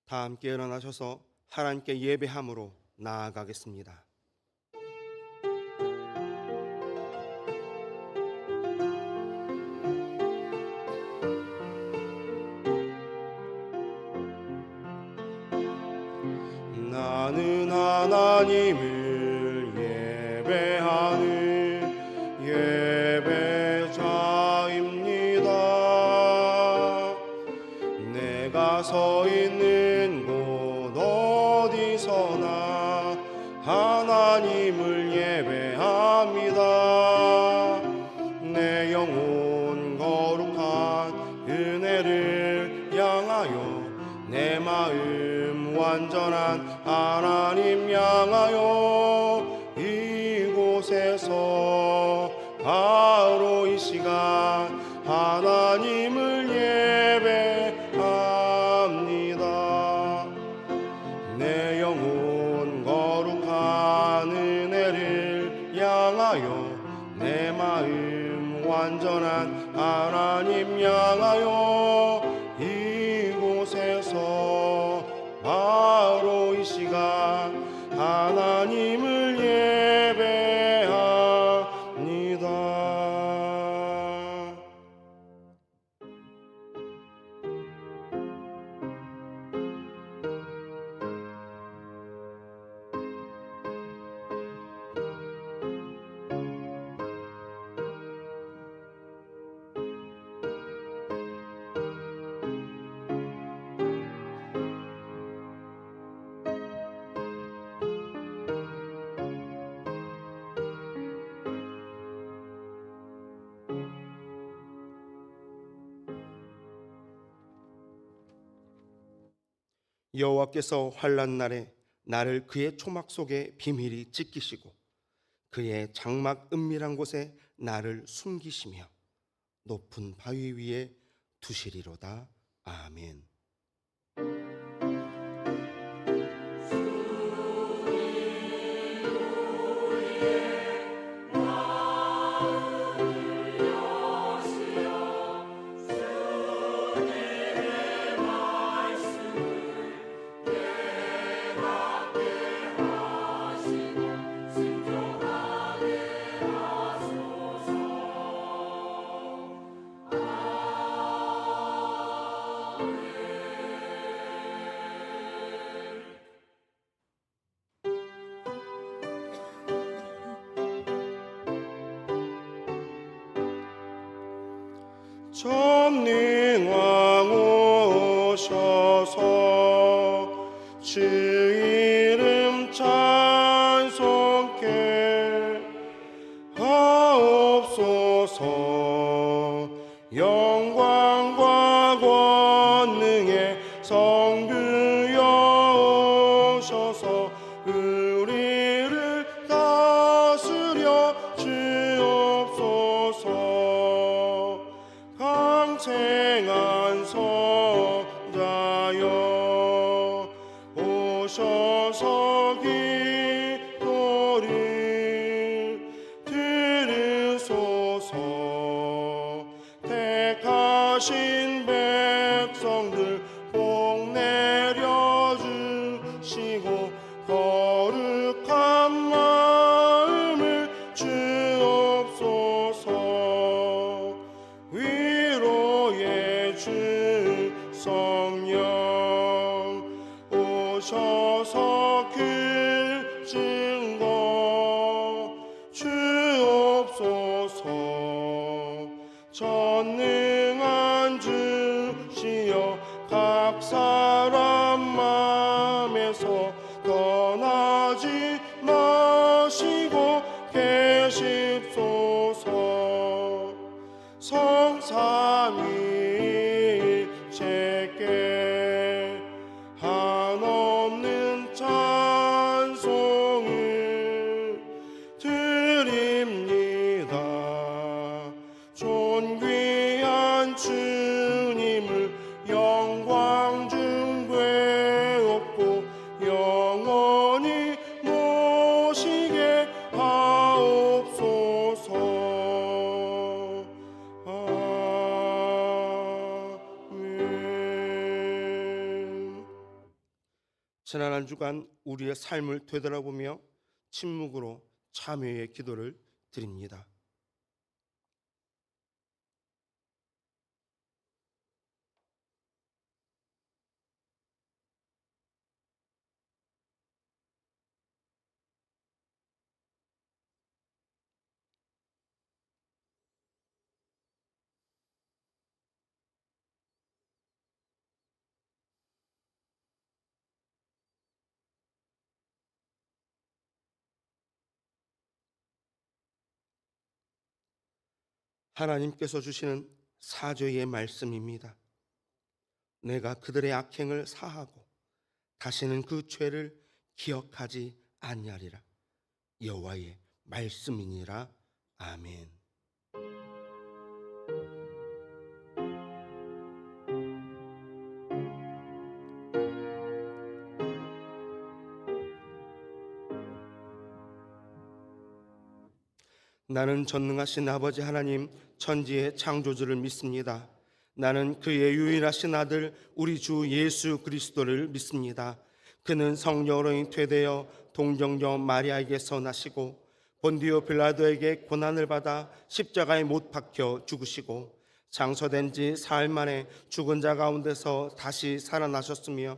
다 함께 일어나셔서 하나님께 예배함으로 나아가겠습니다. 나는 하나님을 예배하는 예배자입니다. 내가 서 있는 곳 어디서나 하나님을 예배합니다. 내 영혼 거룩한 은혜를 향하여 내 마음 완전한 하나님 향하여 이곳에서 바로 이 시간 하나님을 예배합니다. 내 영혼 거룩한 은혜를 향하여 내 마음 완전한 하나님 향하여 이곳에서 바로 이 시간 하나님을 예배합니다. 여호와께서 환난 날에 나를 그의 초막 속에 비밀히 찢기시고 그의 장막 은밀한 곳에 나를 숨기시며 높은 바위 위에 두시리로다. 아멘. 전능왕 오셔서 주 이름 찬송케 하옵소서. 영광과 권능의 성부여 오셔서 우리를 다스려 주옵소서. 강생한 성자여 오셔서 기도를 들으소서. 택하신 백성들 복 내려주시고 거룩한 마음을 주옵소서. 위로의 주 성령 오셔서 그 증거 주옵소서. 전능한 주시여 각 사람 마음에서 떠나지 마시고 계십소서. 성삼위일체께 한없는 찬송을 드립니다. 존귀한 주님을 영광 중괴없고 영원히 모시게 하옵소서. 아멘. 지난 한 주간 우리의 삶을 되돌아보며 침묵으로 참회의 기도를 드립니다. 하나님께서 주시는 사죄의 말씀입니다. 내가 그들의 악행을 사하고 다시는 그 죄를 기억하지 아니하리라. 여호와의 말씀이니라. 아멘. 나는 전능하신 아버지 하나님 천지의 창조주를 믿습니다. 나는 그의 유일하신 아들 우리 주 예수 그리스도를 믿습니다. 그는 성령으로 잉태되어 동정녀 마리아에게서 나시고 본디오 빌라도에게 고난을 받아 십자가에 못 박혀 죽으시고 장서된 지 사흘 만에 죽은 자 가운데서 다시 살아나셨으며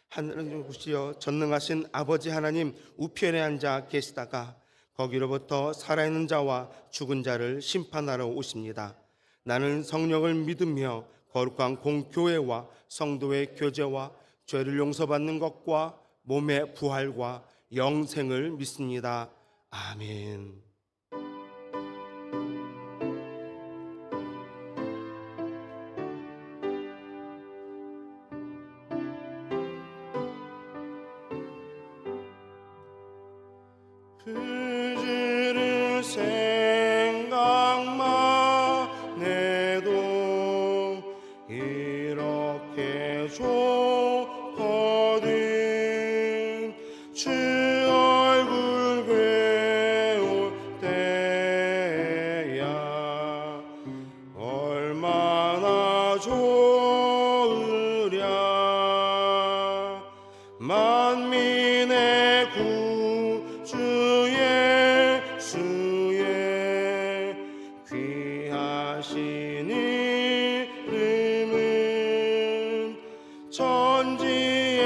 하늘을 보시어 전능하신 아버지 하나님 우편에 앉아 계시다가 거기로부터 살아있는 자와 죽은 자를 심판하러 오십니다. 나는 성령을 믿으며 거룩한 공교회와 성도의 교제와 죄를 용서받는 것과 몸의 부활과 영생을 믿습니다. 아멘. 그들을 생각만 해도 이렇게 좋거든. 주 얼굴 배울 때야 얼마나 좋으랴. 만민의 구주 예수의 귀하신 이름은 천지에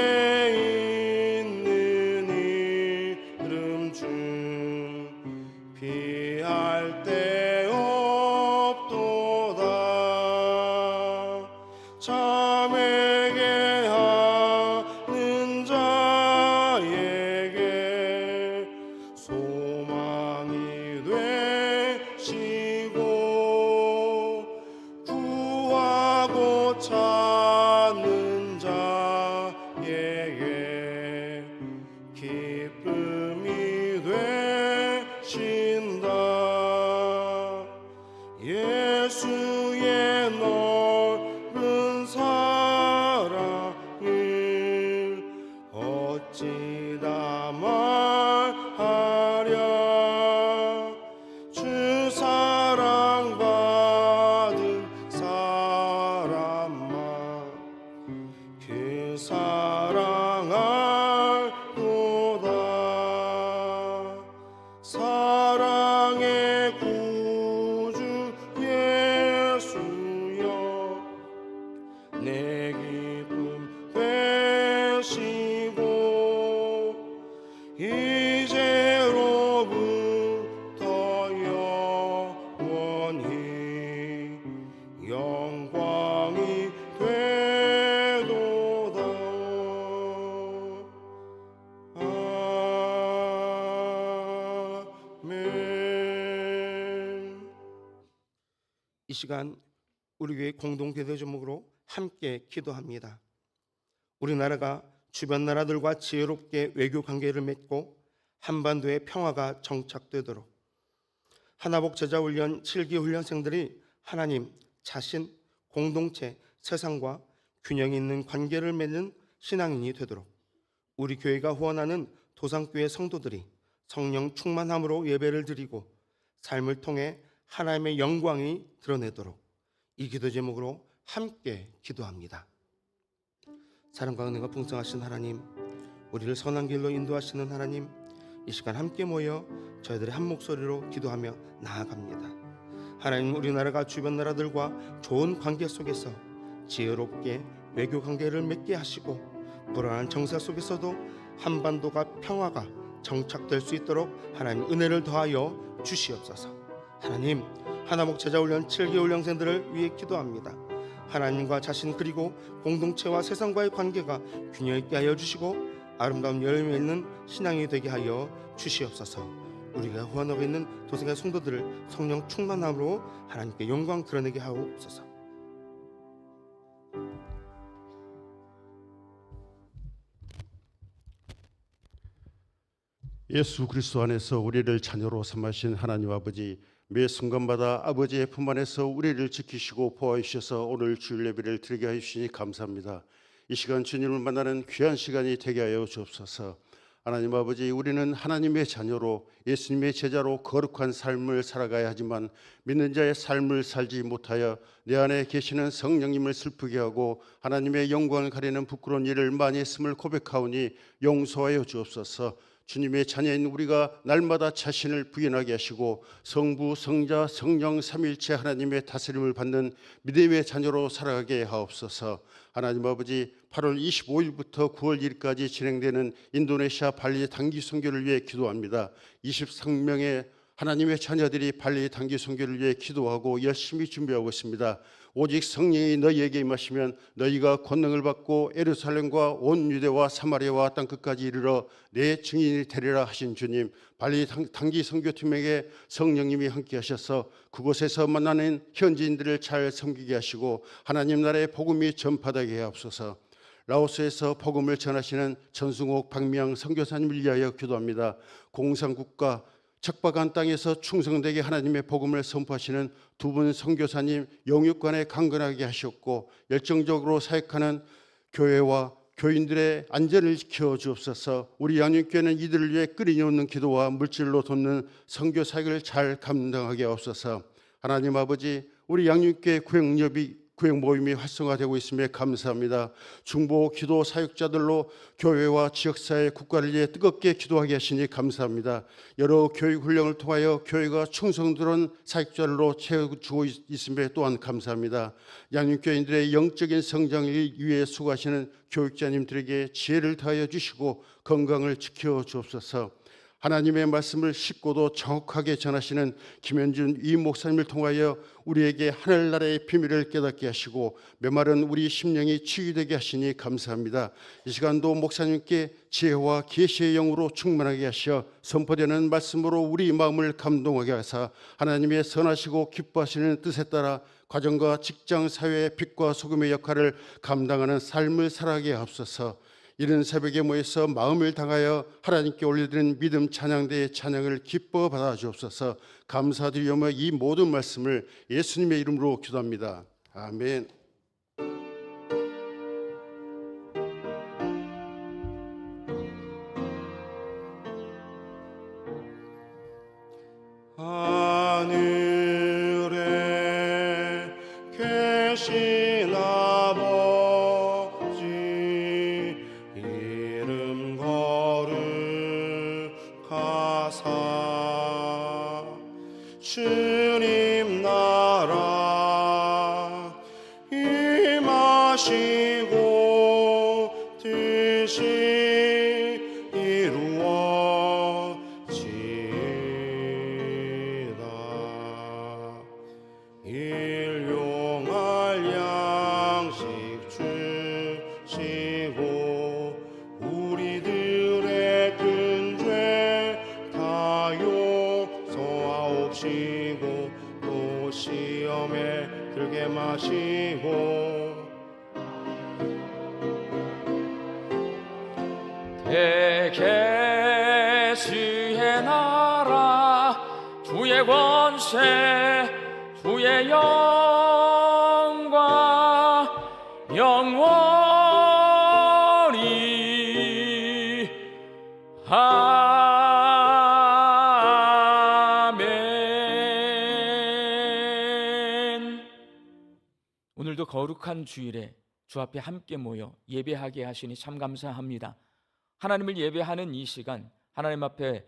있는 이름 중 비할 데 없도다. 참에게 하는 자에게 소망이 되시고 구하고 찾는 자에게 기쁨이 되신다. 예수의 넓은 사랑을 어찌 다 말하랴. 주 사랑받은 사람만 그 사랑 알도다. 사랑의 구주 예수여 내 기쁨 되시고 이제로부터 영원히 영광이 되도다. 아멘. 이 시간 우리 교회 공동기도 제목으로 함께 기도합니다. 우리나라가 주변 나라들과 지혜롭게 외교 관계를 맺고 한반도의 평화가 정착되도록 하나복 제자훈련 7기 훈련생들이 하나님, 자신, 공동체, 세상과 균형 있는 관계를 맺는 신앙인이 되도록 우리 교회가 후원하는 도상교회 성도들이 성령 충만함으로 예배를 드리고 삶을 통해 하나님의 영광이 드러내도록 이 기도 제목으로 함께 기도합니다. 사랑과 은혜가 풍성하신 하나님, 우리를 선한 길로 인도하시는 하나님, 이 시간 함께 모여 저희들의 한 목소리로 기도하며 나아갑니다. 하나님, 우리나라가 주변 나라들과 좋은 관계 속에서 지혜롭게 외교 관계를 맺게 하시고, 불안한 정세 속에서도 한반도가 평화가 정착될 수 있도록 하나님 은혜를 더하여 주시옵소서. 하나님, 하나목 제자훈련 7기 훈련생들을 위해 기도합니다. 하나님과 자신 그리고 공동체와 세상과의 관계가 균형 있게 하여 주시고 아름다운 열매 있는 신앙이 되게 하여 주시옵소서. 우리가 후원하고 있는 도생의 성도들을 성령 충만함으로 하나님께 영광 드러내게 하옵소서. 예수 그리스도 안에서 우리를 자녀로 삼으신 하나님 아버지, 매 순간마다 아버지의 품 안에서 우리를 지키시고 보호해 주셔서 오늘 주일 예배를 드리게 하시니 감사합니다. 이 시간 주님을 만나는 귀한 시간이 되게 하여 주옵소서. 하나님 아버지, 우리는 하나님의 자녀로 예수님의 제자로 거룩한 삶을 살아가야 하지만 믿는 자의 삶을 살지 못하여 내 안에 계시는 성령님을 슬프게 하고 하나님의 영광을 가리는 부끄러운 일을 많이 했음을 고백하오니 용서하여 주옵소서. 주님의 자녀인 우리가 날마다 자신을 부인하게 하시고 성부, 성자, 성령 삼위일체 하나님의 다스림을 받는 믿음의 자녀로 살아가게 하옵소서. 하나님 아버지, 8월 25일부터 9월 1일까지 진행되는 인도네시아 발리 단기 선교를 위해 기도합니다. 23명의 하나님의 자녀들이 발리 단기 선교를 위해 기도하고 열심히 준비하고 있습니다. 오직 성령이 너희에게 임하시면 너희가 권능을 받고 예루살렘과 온 유대와 사마리아와 땅끝까지 이르러 내 증인이 되리라 하신 주님, 발리 단기 선교팀에게 성령님이 함께 하셔서 그곳에서 만나는 현지인들을 잘 섬기게 하시고 하나님 나라의 복음이 전파되게 하옵소서. 라오스에서 복음을 전하시는 전승옥 박미양 선교사님을 위하여 기도합니다. 공산국가 척박한 땅에서 충성되게 하나님의 복음을 선포하시는 두 분 선교사님 영육간에 강건하게 하셨고 열정적으로 사역하는 교회와 교인들의 안전을 지켜 주옵소서. 우리 양육교회는 이들을 위해 끊임없는 기도와 물질로 돕는 선교 사역을 잘 감당하게 하옵소서. 하나님 아버지, 우리 양육교회 구역 모임이 활성화되고 있음에 감사합니다. 중보 기도 사역자들로 교회와 지역사회 국가를 위해 뜨겁게 기도하게 하시니 감사합니다. 여러 교육 훈련을 통하여 교회가 충성스러운 사역자들로 채워주고 있음에 또한 감사합니다. 양육교인들의 영적인 성장을 위해 수고하시는 교육자님들에게 지혜를 더하여 주시고 건강을 지켜 주옵소서. 하나님의 말씀을 쉽고도 정확하게 전하시는 김현준 이 목사님을 통하여 우리에게 하늘나라의 비밀을 깨닫게 하시고 메마른 우리 심령이 치유되게 하시니 감사합니다. 이 시간도 목사님께 지혜와 계시의 영으로 충만하게 하시어 선포되는 말씀으로 우리 마음을 감동하게 하사 하나님의 선하시고 기뻐하시는 뜻에 따라 가정과 직장, 사회의 빛과 소금의 역할을 감당하는 삶을 살아가게 하옵소서. 이른 새벽에 모여서 마음을 당하여 하나님께 올려드리는 믿음 찬양대의 찬양을 기뻐 받아 주옵소서. 감사드리오며 이 모든 말씀을 예수님의 이름으로 기도합니다. 아멘. 하늘에 계신 아버지, 이름 거룩하사 주님 나라 임하시고 뜻이 이루어지이다. 일용할 양식 주시고 우리들의 큰 죄 다 용서하옵시고 또 시험에 들게 마시고 대개 주의 나라 주의 권세 주의 영광 영원히 아멘. 오늘도 거룩한 주일에 주 앞에 함께 모여 예배하게 하시니 참 감사합니다. 하나님을 예배하는 이 시간, 하나님 앞에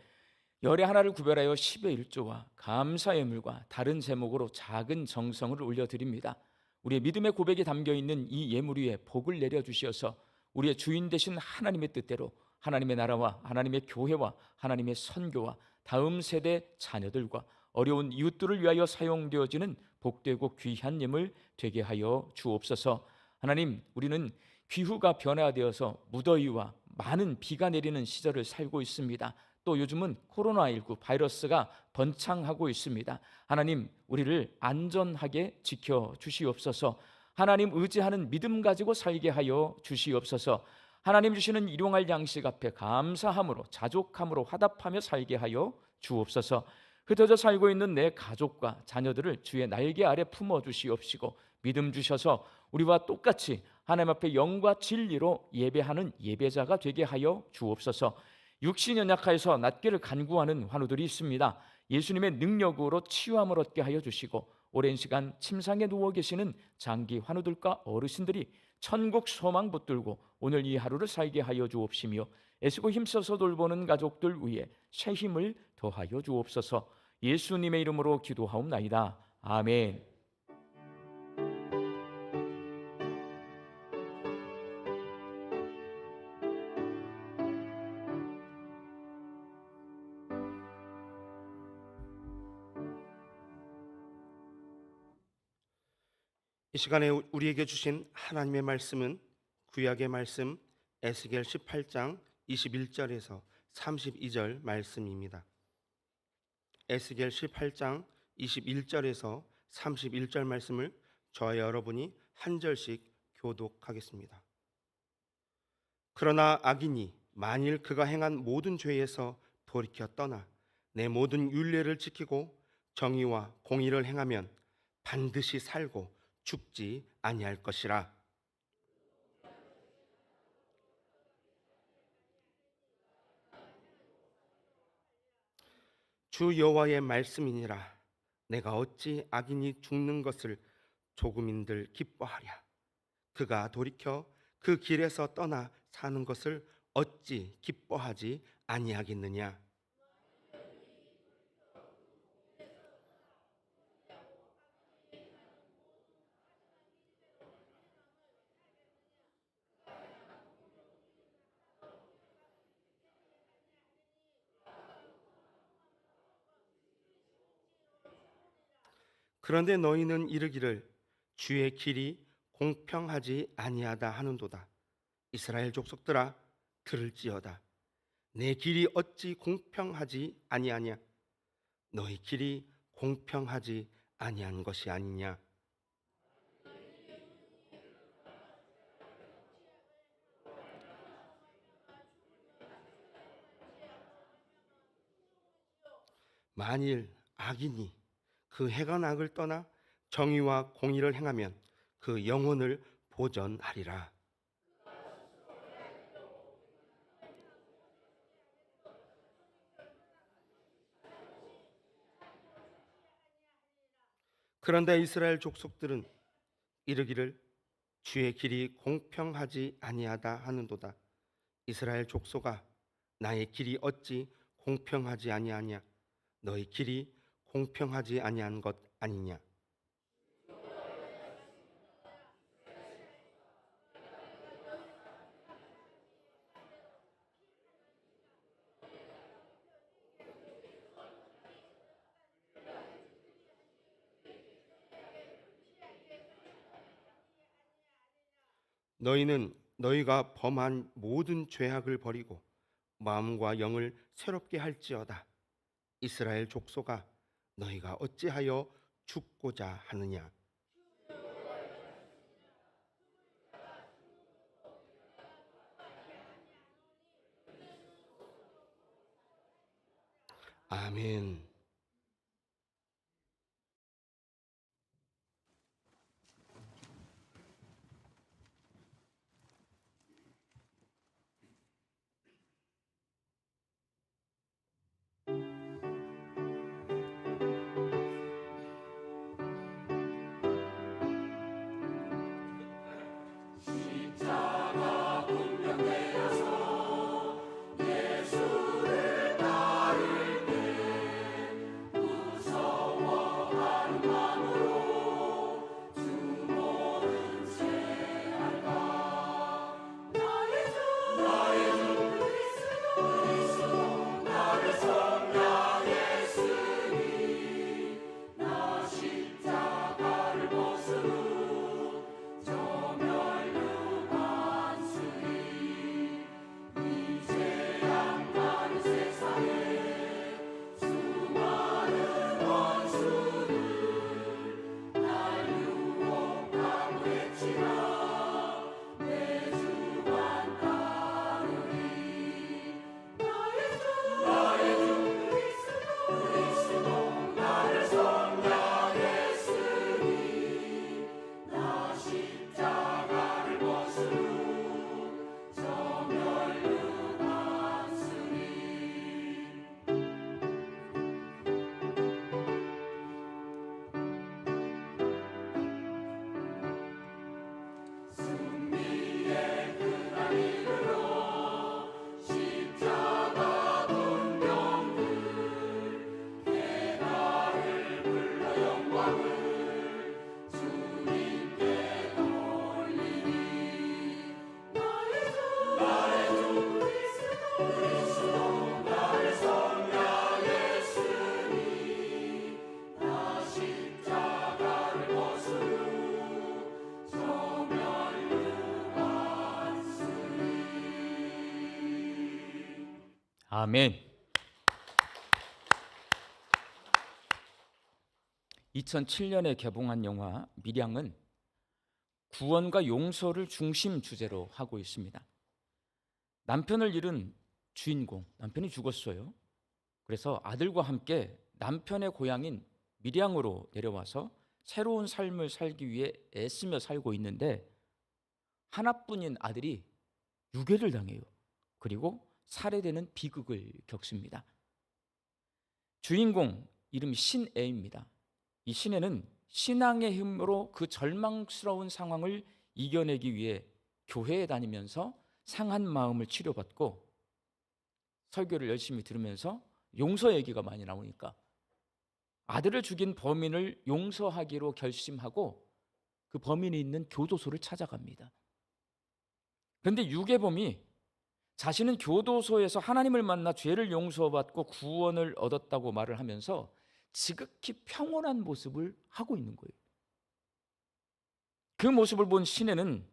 열의 하나를 구별하여 10의 1조와 감사 예물과 다른 제목으로 작은 정성을 올려드립니다. 우리의 믿음의 고백이 담겨있는 이 예물 위에 복을 내려주시어서 우리의 주인 되신 하나님의 뜻대로 하나님의 나라와 하나님의 교회와 하나님의 선교와 다음 세대 자녀들과 어려운 이웃들을 위하여 사용되어지는 복되고 귀한 예물 되게 하여 주옵소서. 하나님, 우리는 기후가 변화되어서 무더위와 많은 비가 내리는 시절을 살고 있습니다. 또 요즘은 코로나19 바이러스가 번창하고 있습니다. 하나님, 우리를 안전하게 지켜주시옵소서. 하나님 의지하는 믿음 가지고 살게 하여 주시옵소서. 하나님 주시는 일용할 양식 앞에 감사함으로 자족함으로 화답하며 살게 하여 주옵소서. 흩어져 살고 있는 내 가족과 자녀들을 주의 날개 아래 품어 주시옵시고 믿음 주셔서 우리와 똑같이 하나님 앞에 영과 진리로 예배하는 예배자가 되게 하여 주옵소서. 육신이 연약하여서 낫기를 간구하는 환우들이 있습니다. 예수님의 능력으로 치유함을 얻게 하여 주시고 오랜 시간 침상에 누워 계시는 장기 환우들과 어르신들이 천국 소망 붙들고 오늘 이 하루를 살게 하여 주옵시며 애쓰고 힘써서 돌보는 가족들 위해 새 힘을 더하여 주옵소서. 예수님의 이름으로 기도하옵나이다. 아멘. 이 시간에 우리에게 주신 하나님의 말씀은 구약의 말씀 에스겔 18장 21절에서 32절 말씀입니다. 에스겔 18장 21절에서 31절 말씀을 저와 여러분이 한 절씩 교독하겠습니다. 그러나 악인이 만일 그가 행한 모든 죄에서 돌이켜 떠나 내 모든 율례를 지키고 정의와 공의를 행하면 반드시 살고 죽지 아니할 것이라. 주 여호와의 말씀이니라. 내가 어찌 악인이 죽는 것을 조금인들 기뻐하랴. 그가 돌이켜 그 길에서 떠나 사는 것을 어찌 기뻐하지 아니하겠느냐. 그런데 너희는 이르기를 주의 길이 공평하지 아니하다 하는도다. 이스라엘 족속들아 들을지어다. 내 길이 어찌 공평하지 아니하냐. 너희 길이 공평하지 아니한 것이 아니냐. 만일 악인이 그 행한 악을 떠나 정의와 공의를 행하면 그 영혼을 보전하리라. 그런데 이스라엘 족속들은 이르기를 주의 길이 공평하지 아니하다 하는도다. 이스라엘 족속아 나의 길이 어찌 공평하지 아니하냐. 너희 길이 공평하지 아니한 것 아니냐. 너희는 너희가 범한 모든 죄악을 버리고 마음과 영을 새롭게 할지어다. 이스라엘 족속아 너희가 어찌하여 죽고자 하느냐. 아멘. 아멘. 2007년에 개봉한 영화 밀양은 구원과 용서를 중심 주제로 하고 있습니다. 남편을 잃은 주인공, 남편이 죽었어요. 그래서 아들과 함께 남편의 고향인 밀양으로 내려와서 새로운 삶을 살기 위해 애쓰며 살고 있는데 하나뿐인 아들이 유괴를 당해요. 그리고 살해되는 비극을 겪습니다. 주인공 이름이 신애입니다. 이 신애는 신앙의 힘으로 그 절망스러운 상황을 이겨내기 위해 교회에 다니면서 상한 마음을 치료받고 설교를 열심히 들으면서 용서 얘기가 많이 나오니까 아들을 죽인 범인을 용서하기로 결심하고 그 범인이 있는 교도소를 찾아갑니다. 그런데 유괴범이 자신은 교도소에서 하나님을 만나 죄를 용서받고 구원을 얻었다고 말을 하면서 지극히 평온한 모습을 하고 있는 거예요. 그 모습을 본 신혜는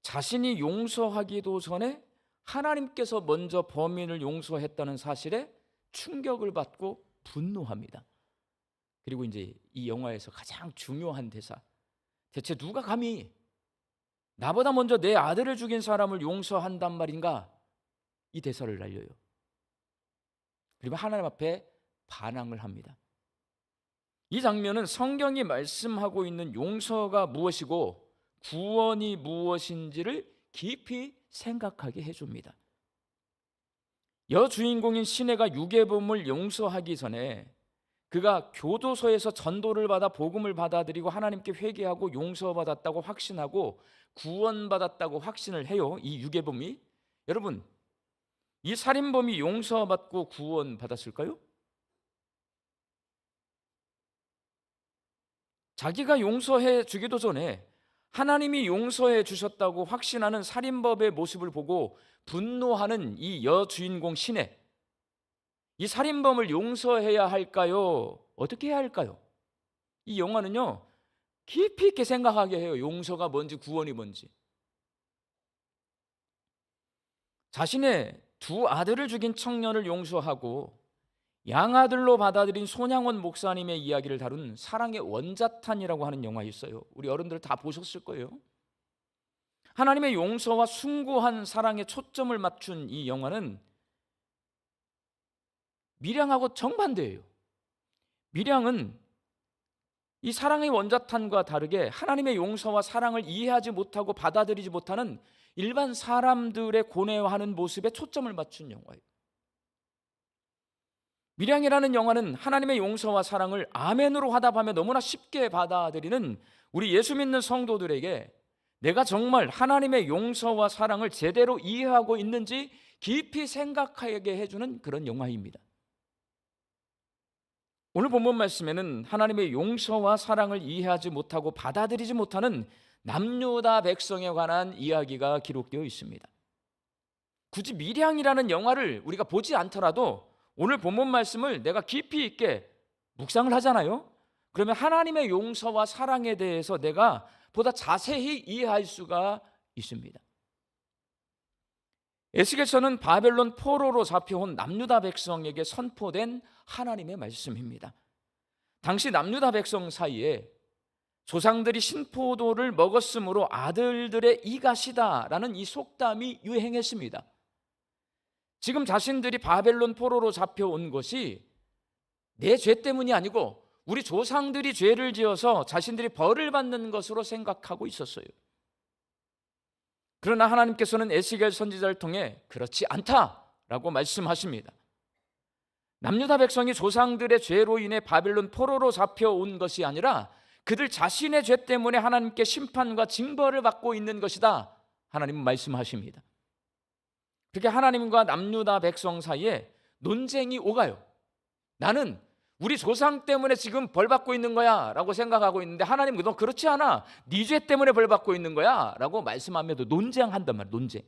자신이 용서하기도 전에 하나님께서 먼저 범인을 용서했다는 사실에 충격을 받고 분노합니다. 그리고 이제 이 영화에서 가장 중요한 대사, 대체 누가 감히 나보다 먼저 내 아들을 죽인 사람을 용서한단 말인가? 이 대사를 날려요. 그리고 하나님 앞에 반항을 합니다. 이 장면은 성경이 말씀하고 있는 용서가 무엇이고 구원이 무엇인지를 깊이 생각하게 해줍니다. 여주인공인 신혜가 유괴범을 용서하기 전에 그가 교도소에서 전도를 받아 복음을 받아들이고 하나님께 회개하고 용서받았다고 확신하고 구원받았다고 확신을 해요. 이 유괴범이. 여러분, 이 살인범이 용서받고 구원받았을까요? 자기가 용서해 주기도 전에 하나님이 용서해 주셨다고 확신하는 살인범의 모습을 보고 분노하는 이 여주인공 신혜. 이 살인범을 용서해야 할까요? 어떻게 해야 할까요? 이 영화는요, 깊이 있게 생각하게 해요. 용서가 뭔지 구원이 뭔지. 자신의 두 아들을 죽인 청년을 용서하고 양아들로 받아들인 손양원 목사님의 이야기를 다룬 사랑의 원자탄이라고 하는 영화 있어요. 우리 어른들 다 보셨을 거예요. 하나님의 용서와 숭고한 사랑에 초점을 맞춘 이 영화는 밀양하고 정반대예요. 밀양은 이 사랑의 원자탄과 다르게 하나님의 용서와 사랑을 이해하지 못하고 받아들이지 못하는 일반 사람들의 고뇌하는 모습에 초점을 맞춘 영화예요. 밀양이라는 영화는 하나님의 용서와 사랑을 아멘으로 화답하며 너무나 쉽게 받아들이는 우리 예수 믿는 성도들에게 내가 정말 하나님의 용서와 사랑을 제대로 이해하고 있는지 깊이 생각하게 해주는 그런 영화입니다. 오늘 본문 말씀에는 하나님의 용서와 사랑을 이해하지 못하고 받아들이지 못하는 남유다 백성에 관한 이야기가 기록되어 있습니다. 굳이 밀양이라는 영화를 우리가 보지 않더라도 오늘 본문 말씀을 내가 깊이 있게 묵상을 하잖아요. 그러면 하나님의 용서와 사랑에 대해서 내가 보다 자세히 이해할 수가 있습니다. 에스겔서는 바벨론 포로로 잡혀온 남유다 백성에게 선포된 하나님의 말씀입니다. 당시 남유다 백성 사이에 조상들이 신포도를 먹었으므로 아들들의 이가 시다라는 이 속담이 유행했습니다. 지금 자신들이 바벨론 포로로 잡혀온 것이 내 죄 때문이 아니고 우리 조상들이 죄를 지어서 자신들이 벌을 받는 것으로 생각하고 있었어요. 그러나 하나님께서는 에스겔 선지자를 통해 그렇지 않다라고 말씀하십니다. 남유다 백성이 조상들의 죄로 인해 바벨론 포로로 잡혀온 것이 아니라 그들 자신의 죄 때문에 하나님께 심판과 징벌을 받고 있는 것이다. 하나님은 말씀하십니다. 그렇게 하나님과 남유다 백성 사이에 논쟁이 오가요. 나는 우리 조상 때문에 지금 벌 받고 있는 거야 라고 생각하고 있는데 하나님 너 그렇지 않아. 네 죄 때문에 벌 받고 있는 거야 라고 말씀하면서 논쟁한단 말이에요. 논쟁.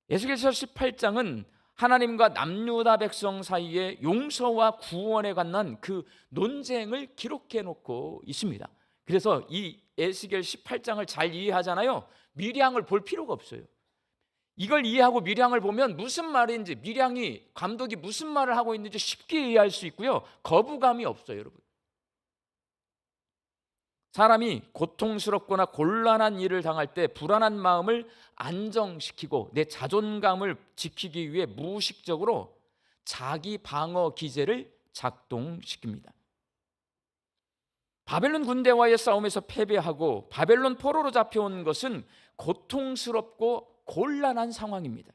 에스겔서 18장은 하나님과 남유다 백성 사이에 용서와 구원에 관한 그 논쟁을 기록해 놓고 있습니다. 그래서 이 에스겔 18장을 잘 이해하잖아요. 밀양을 볼 필요가 없어요. 이걸 이해하고 밀양을 보면 무슨 말인지, 밀양이 감독이 무슨 말을 하고 있는지 쉽게 이해할 수 있고요. 거부감이 없어요, 여러분. 사람이 고통스럽거나 곤란한 일을 당할 때 불안한 마음을 안정시키고 내 자존감을 지키기 위해 무의식적으로 자기 방어 기제를 작동시킵니다. 바벨론 군대와의 싸움에서 패배하고 바벨론 포로로 잡혀온 것은 고통스럽고 곤란한 상황입니다.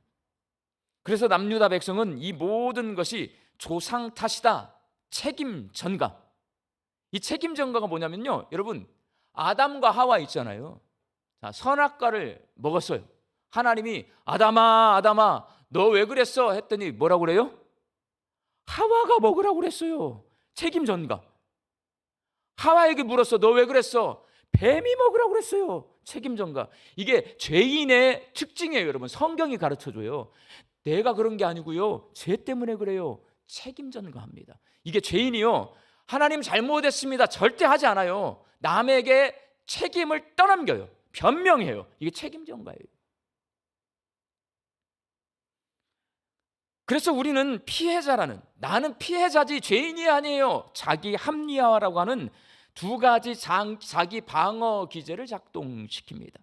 그래서 남유다 백성은 이 모든 것이 조상 탓이다, 책임 전가. 이 책임 전가가 뭐냐면요, 여러분, 아담과 하와 있잖아요. 자, 선악과를 먹었어요. 하나님이 아담아 너 왜 그랬어? 했더니 뭐라고 그래요? 하와가 먹으라고 그랬어요. 책임 전가. 하와에게 물었어. 너 왜 그랬어? 뱀이 먹으라고 그랬어요. 책임 전가. 이게 죄인의 특징이에요, 여러분. 성경이 가르쳐줘요. 내가 그런 게 아니고요, 죄 때문에 그래요. 책임 전가합니다. 이게 죄인이요, 하나님 잘못했습니다 절대 하지 않아요. 남에게 책임을 떠넘겨요. 변명해요. 이게 책임 전가예요. 그래서 우리는 피해자라는, 나는 피해자지 죄인이 아니에요, 자기 합리화라고 하는 두 가지 자기 방어 기제를 작동시킵니다.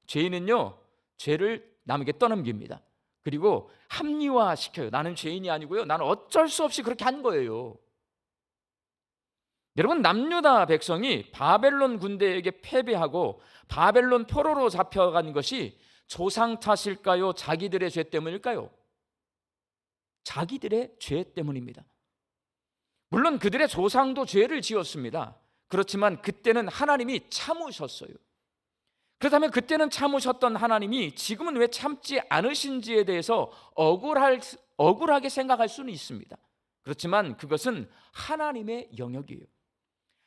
죄인은요, 죄를 남에게 떠넘깁니다. 그리고 합리화시켜요. 나는 죄인이 아니고요, 나는 어쩔 수 없이 그렇게 한 거예요. 여러분, 남유다 백성이 바벨론 군대에게 패배하고 바벨론 포로로 잡혀간 것이 조상 탓일까요? 자기들의 죄 때문일까요? 자기들의 죄 때문입니다. 물론 그들의 조상도 죄를 지었습니다. 그렇지만 그때는 하나님이 참으셨어요. 그렇다면 그때는 참으셨던 하나님이 지금은 왜 참지 않으신지에 대해서 억울하게 생각할 수는 있습니다. 그렇지만 그것은 하나님의 영역이에요.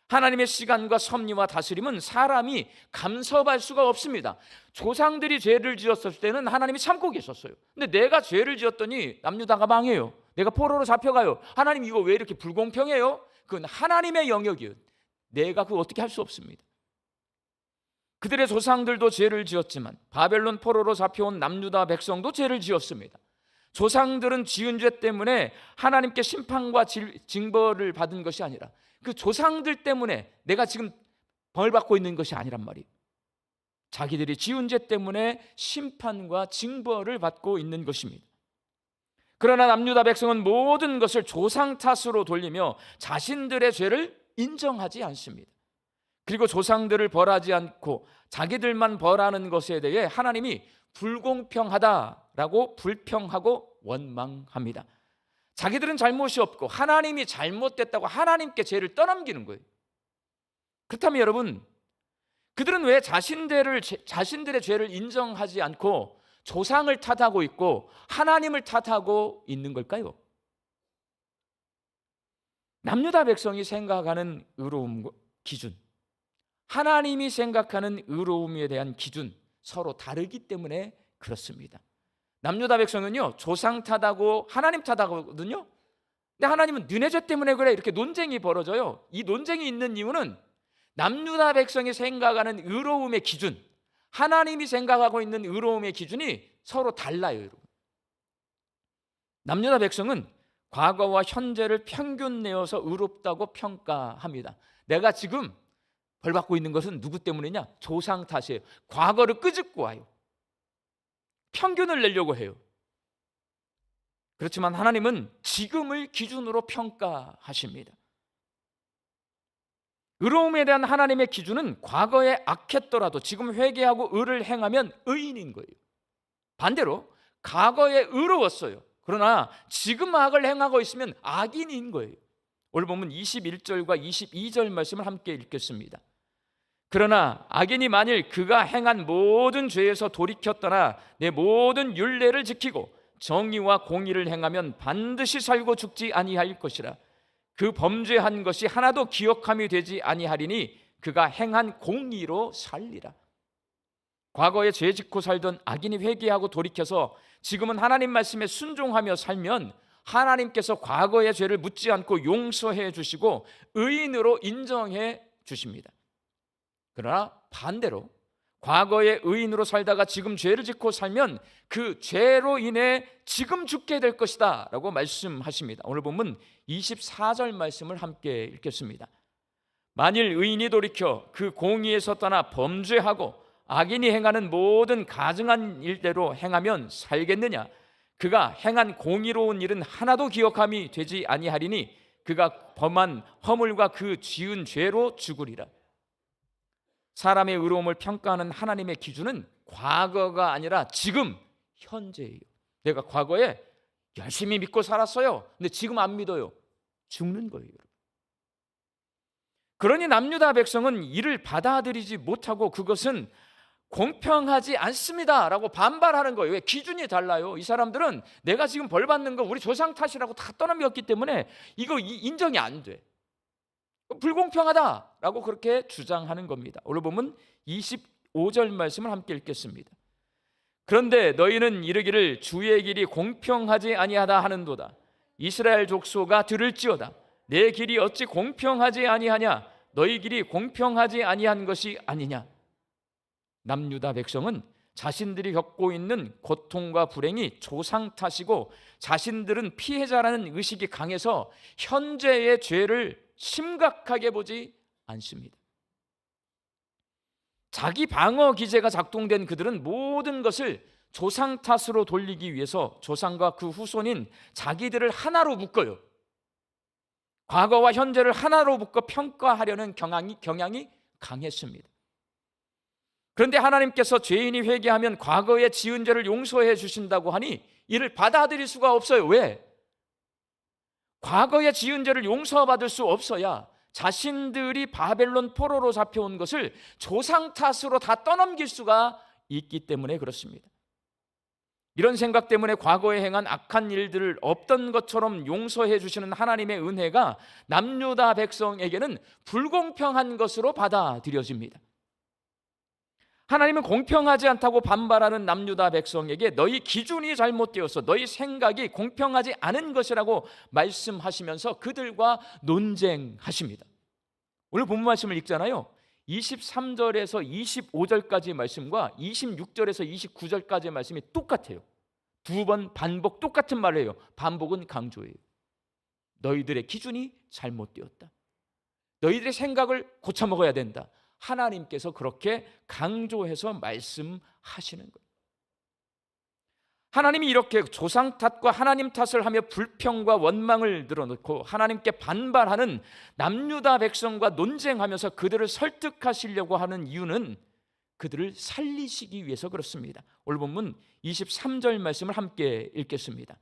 하나님의 시간과 섭리와 다스림은 사람이 간섭할 수가 없습니다. 조상들이 죄를 지었을 때는 하나님이 참고 계셨어요. 근데 내가 죄를 지었더니 남유다가 망해요. 내가 포로로 잡혀가요. 하나님, 이거 왜 이렇게 불공평해요? 그건 하나님의 영역이에요. 내가 그거 어떻게 할 수 없습니다. 그들의 조상들도 죄를 지었지만 바벨론 포로로 잡혀온 남유다 백성도 죄를 지었습니다. 조상들은 지은 죄 때문에 하나님께 심판과 징벌을 받은 것이 아니라 그 조상들 때문에 내가 지금 벌 받고 있는 것이 아니란 말이에요. 자기들이 지은 죄 때문에 심판과 징벌을 받고 있는 것입니다. 그러나 남유다 백성은 모든 것을 조상 탓으로 돌리며 자신들의 죄를 인정하지 않습니다. 그리고 조상들을 벌하지 않고 자기들만 벌하는 것에 대해 하나님이 불공평하다라고 불평하고 원망합니다. 자기들은 잘못이 없고 하나님이 잘못됐다고 하나님께 죄를 떠넘기는 거예요. 그렇다면 여러분, 그들은 왜 자신들의 죄를 인정하지 않고 조상을 탓하고 있고 하나님을 탓하고 있는 걸까요? 남유다 백성이 생각하는 의로움 기준, 하나님이 생각하는 의로움에 대한 기준, 서로 다르기 때문에 그렇습니다. 남유다 백성은요, 조상 탓하고 하나님 탓하거든요. 근데 하나님은 너네 죄 때문에 그래, 이렇게 논쟁이 벌어져요. 이 논쟁이 있는 이유는 남유다 백성이 생각하는 의로움의 기준, 하나님이 생각하고 있는 의로움의 기준이 서로 달라요, 여러분. 남유다 백성은 과거와 현재를 평균 내어서 의롭다고 평가합니다. 내가 지금 벌 받고 있는 것은 누구 때문이냐? 조상 탓이에요. 과거를 끄집고 와요. 평균을 내려고 해요. 그렇지만 하나님은 지금을 기준으로 평가하십니다. 의로움에 대한 하나님의 기준은 과거에 악했더라도 지금 회개하고 의를 행하면 의인인 거예요. 반대로 과거에 의로웠어요. 그러나 지금 악을 행하고 있으면 악인인 거예요. 오늘 보면 21절과 22절 말씀을 함께 읽겠습니다. 그러나 악인이 만일 그가 행한 모든 죄에서 돌이켜 떠나 내 모든 율례를 지키고 정의와 공의를 행하면 반드시 살고 죽지 아니할 것이라. 그 범죄한 것이 하나도 기억함이 되지 아니하리니 그가 행한 공의로 살리라. 과거에 죄 짓고 살던 악인이 회개하고 돌이켜서 지금은 하나님 말씀에 순종하며 살면 하나님께서 과거의 죄를 묻지 않고 용서해 주시고 의인으로 인정해 주십니다. 그러나 반대로 과거에 의인으로 살다가 지금 죄를 짓고 살면 그 죄로 인해 지금 죽게 될 것이다 라고 말씀하십니다. 오늘 본문 24절 말씀을 함께 읽겠습니다. 만일 의인이 돌이켜 그 공의에서 떠나 범죄하고 악인이 행하는 모든 가증한 일대로 행하면 살겠느냐? 그가 행한 공의로운 일은 하나도 기억함이 되지 아니하리니 그가 범한 허물과 그 지은 죄로 죽으리라. 사람의 의로움을 평가하는 하나님의 기준은 과거가 아니라 지금, 현재예요. 내가 과거에 열심히 믿고 살았어요. 근데 지금 안 믿어요. 죽는 거예요. 그러니 남유다 백성은 이를 받아들이지 못하고 그것은 공평하지 않습니다 라고 반발하는 거예요. 왜? 기준이 달라요. 이 사람들은 내가 지금 벌 받는 거 우리 조상 탓이라고 다 떠넘겼기 때문에 이거 인정이 안 돼. 불공평하다라고 그렇게 주장하는 겁니다. 오늘 보면 25절 말씀을 함께 읽겠습니다. 그런데 너희는 이르기를 주의 길이 공평하지 아니하다 하는도다. 이스라엘 족속아 들을지어다. 내 길이 어찌 공평하지 아니하냐? 너희 길이 공평하지 아니한 것이 아니냐? 남유다 백성은 자신들이 겪고 있는 고통과 불행이 조상 탓이고 자신들은 피해자라는 의식이 강해서 현재의 죄를 심각하게 보지 않습니다. 자기 방어 기제가 작동된 그들은 모든 것을 조상 탓으로 돌리기 위해서 조상과 그 후손인 자기들을 하나로 묶어요. 과거와 현재를 하나로 묶어 평가하려는 경향이 강했습니다. 그런데 하나님께서 죄인이 회개하면 과거에 지은 죄를 용서해 주신다고 하니 이를 받아들일 수가 없어요. 왜? 과거에 지은 죄를 용서받을 수 없어야 자신들이 바벨론 포로로 잡혀온 것을 조상 탓으로 다 떠넘길 수가 있기 때문에 그렇습니다. 이런 생각 때문에 과거에 행한 악한 일들을 없던 것처럼 용서해 주시는 하나님의 은혜가 남유다 백성에게는 불공평한 것으로 받아들여집니다. 하나님은 공평하지 않다고 반발하는 남유다 백성에게 너희 기준이 잘못되어서 너희 생각이 공평하지 않은 것이라고 말씀하시면서 그들과 논쟁하십니다. 오늘 본문 말씀을 읽잖아요. 23절에서 25절까지 말씀과 26절에서 29절까지의 말씀이 똑같아요. 두 번 반복 똑같은 말을 해요. 반복은 강조예요. 너희들의 기준이 잘못되었다. 너희들의 생각을 고쳐먹어야 된다. 하나님께서 그렇게 강조해서 말씀하시는 거예요. 하나님이 이렇게 조상 탓과 하나님 탓을 하며 불평과 원망을 늘어놓고 하나님께 반발하는 남유다 백성과 논쟁하면서 그들을 설득하시려고 하는 이유는 그들을 살리시기 위해서 그렇습니다. 오늘 본문 23절 말씀을 함께 읽겠습니다.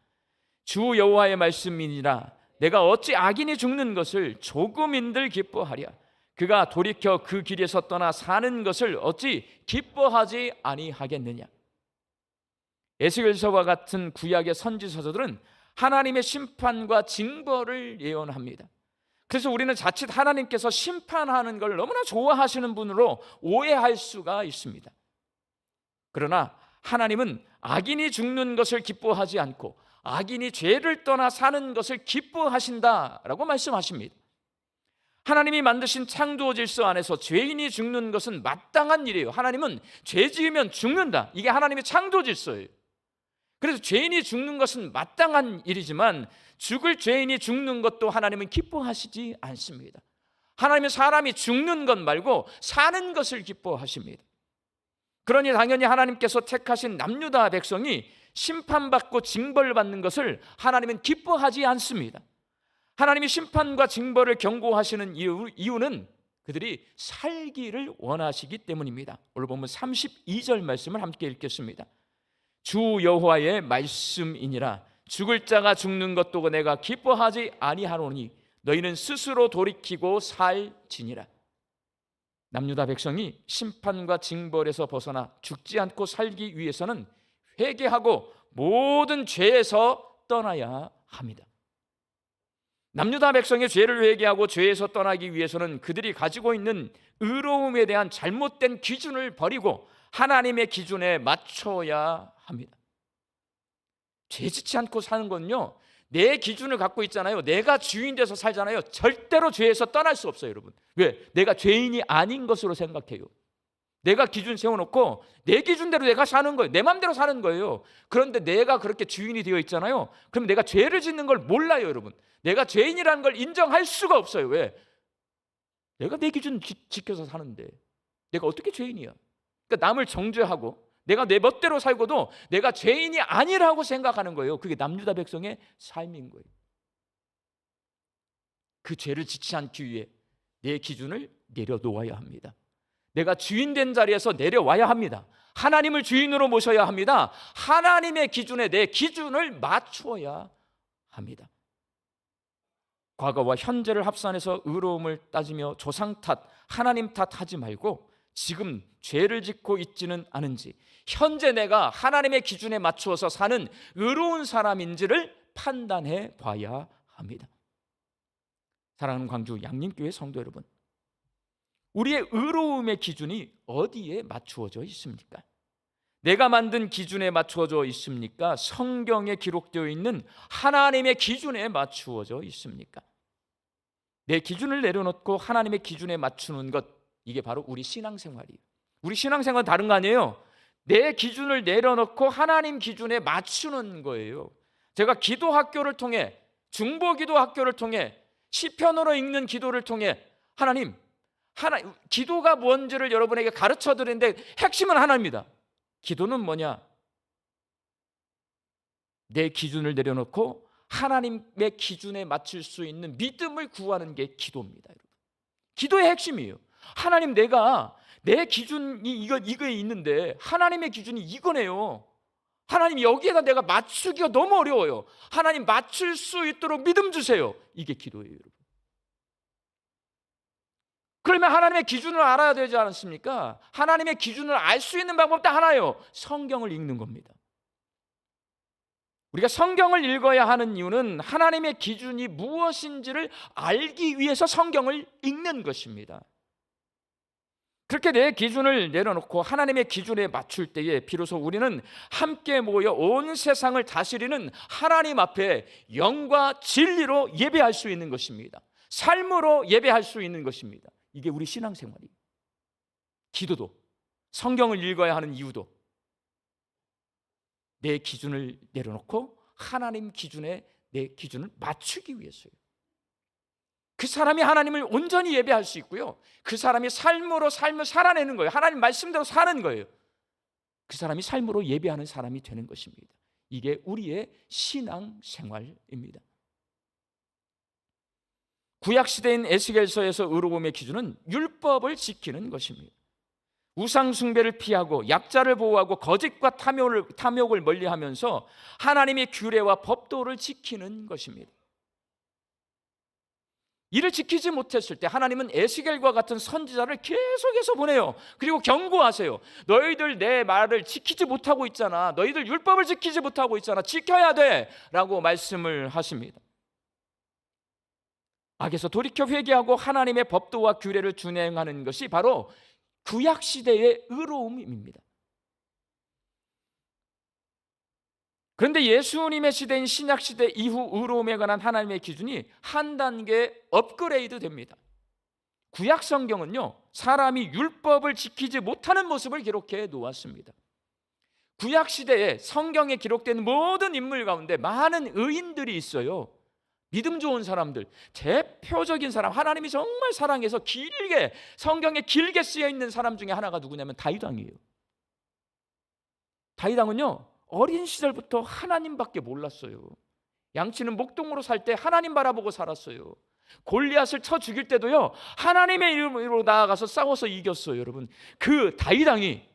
주 여호와의 말씀이니라 내가 어찌 악인이 죽는 것을 조금인들 기뻐하랴. 그가 돌이켜 그 길에서 떠나 사는 것을 어찌 기뻐하지 아니하겠느냐. 에스겔서와 같은 구약의 선지서들은 하나님의 심판과 징벌을 예언합니다. 그래서 우리는 자칫 하나님께서 심판하는 걸 너무나 좋아하시는 분으로 오해할 수가 있습니다. 그러나 하나님은 악인이 죽는 것을 기뻐하지 않고 악인이 죄를 떠나 사는 것을 기뻐하신다라고 말씀하십니다. 하나님이 만드신 창조 질서 안에서 죄인이 죽는 것은 마땅한 일이에요. 하나님은 죄 지으면 죽는다. 이게 하나님의 창조 질서예요. 그래서 죄인이 죽는 것은 마땅한 일이지만 죽을 죄인이 죽는 것도 하나님은 기뻐하시지 않습니다. 하나님은 사람이 죽는 것 말고 사는 것을 기뻐하십니다. 그러니 당연히 하나님께서 택하신 남유다 백성이 심판받고 징벌받는 것을 하나님은 기뻐하지 않습니다. 하나님이 심판과 징벌을 경고하시는 이유는 그들이 살기를 원하시기 때문입니다. 오늘 보면 32절 말씀을 함께 읽겠습니다. 주 여호와의 말씀이니라 죽을 자가 죽는 것도 내가 기뻐하지 아니하노니 너희는 스스로 돌이키고 살지니라. 남유다 백성이 심판과 징벌에서 벗어나 죽지 않고 살기 위해서는 회개하고 모든 죄에서 떠나야 합니다. 남유다 백성의 죄를 회개하고 죄에서 떠나기 위해서는 그들이 가지고 있는 의로움에 대한 잘못된 기준을 버리고 하나님의 기준에 맞춰야 합니다. 죄짓지 않고 사는 건요, 내 기준을 갖고 있잖아요. 내가 주인 돼서 살잖아요. 절대로 죄에서 떠날 수 없어요, 여러분. 왜? 내가 죄인이 아닌 것으로 생각해요. 내가 기준 세워놓고 내 기준대로 내가 사는 거예요. 내 마음대로 사는 거예요. 그런데 내가 그렇게 주인이 되어 있잖아요. 그럼 내가 죄를 짓는 걸 몰라요, 여러분. 내가 죄인이라는 걸 인정할 수가 없어요. 왜? 내가 내 기준 지켜서 사는데 내가 어떻게 죄인이야? 그러니까 남을 정죄하고 내가 내 멋대로 살고도 내가 죄인이 아니라고 생각하는 거예요. 그게 남유다 백성의 삶인 거예요. 그 죄를 짓지 않기 위해 내 기준을 내려놓아야 합니다. 내가 주인 된 자리에서 내려와야 합니다. 하나님을 주인으로 모셔야 합니다. 하나님의 기준에 내 기준을 맞추어야 합니다. 과거와 현재를 합산해서 의로움을 따지며 조상 탓, 하나님 탓하지 말고 지금 죄를 짓고 있지는 않은지, 현재 내가 하나님의 기준에 맞추어서 사는 의로운 사람인지를 판단해 봐야 합니다. 사랑하는 광주 양림교회 성도 여러분, 우리의 의로움의 기준이 어디에 맞추어져 있습니까? 내가 만든 기준에 맞추어져 있습니까? 성경에 기록되어 있는 하나님의 기준에 맞추어져 있습니까? 내 기준을 내려놓고 하나님의 기준에 맞추는 것, 이게 바로 우리 신앙생활이에요. 우리 신앙생활은 다른 거 아니에요. 내 기준을 내려놓고 하나님 기준에 맞추는 거예요. 제가 기도학교를 통해, 중보기도학교를 통해, 시편으로 읽는 기도를 통해 기도가 뭔지를 여러분에게 가르쳐 드리는데 핵심은 하나입니다. 기도는 뭐냐? 내 기준을 내려놓고 하나님의 기준에 맞출 수 있는 믿음을 구하는 게 기도입니다, 여러분. 기도의 핵심이에요. 하나님, 내 기준이 이거에 있는데 하나님의 기준이 이거네요. 하나님, 여기에다 내가 맞추기가 너무 어려워요. 하나님, 맞출 수 있도록 믿음 주세요. 이게 기도예요, 여러분. 그러면 하나님의 기준을 알아야 되지 않습니까? 하나님의 기준을 알 수 있는 방법 딱 하나예요. 성경을 읽는 겁니다. 우리가 성경을 읽어야 하는 이유는 하나님의 기준이 무엇인지를 알기 위해서 성경을 읽는 것입니다. 그렇게 내 기준을 내려놓고 하나님의 기준에 맞출 때에 비로소 우리는 함께 모여 온 세상을 다스리는 하나님 앞에 영과 진리로 예배할 수 있는 것입니다. 삶으로 예배할 수 있는 것입니다. 이게 우리 신앙생활이에요. 기도도, 성경을 읽어야 하는 이유도 내 기준을 내려놓고 하나님 기준에 내 기준을 맞추기 위해서요. 그 사람이 하나님을 온전히 예배할 수 있고요, 그 사람이 삶으로 삶을 살아내는 거예요. 하나님 말씀대로 사는 거예요. 그 사람이 삶으로 예배하는 사람이 되는 것입니다. 이게 우리의 신앙생활입니다. 구약시대인 에스겔서에서 의로움의 기준은 율법을 지키는 것입니다. 우상 숭배를 피하고 약자를 보호하고 거짓과 탐욕을 멀리하면서 하나님의 규례와 법도를 지키는 것입니다. 이를 지키지 못했을 때 하나님은 에스겔과 같은 선지자를 계속해서 보내요. 그리고 경고하세요. 너희들 내 말을 지키지 못하고 있잖아. 너희들 율법을 지키지 못하고 있잖아. 지켜야 돼 라고 말씀을 하십니다. 악에서 돌이켜 회개하고 하나님의 법도와 규례를 준행하는 것이 바로 구약시대의 의로움입니다. 그런데 예수님의 시대인 신약시대 이후 의로움에 관한 하나님의 기준이 한 단계 업그레이드 됩니다. 구약 성경은요, 사람이 율법을 지키지 못하는 모습을 기록해 놓았습니다. 구약시대에 성경에 기록된 모든 인물 가운데 많은 의인들이 있어요. 믿음 좋은 사람들, 대표적인 사람, 하나님이 정말 사랑해서 길게, 성경에 길게 쓰여 있는 사람 중에 하나가 누구냐면 다윗 왕이에요. 다윗 왕은요, 어린 시절부터 하나님밖에 몰랐어요. 양치는 목동으로 살 때 하나님 바라보고 살았어요. 골리앗을 쳐 죽일 때도요, 하나님의 이름으로 나아가서 싸워서 이겼어요. 여러분, 그 다윗 왕이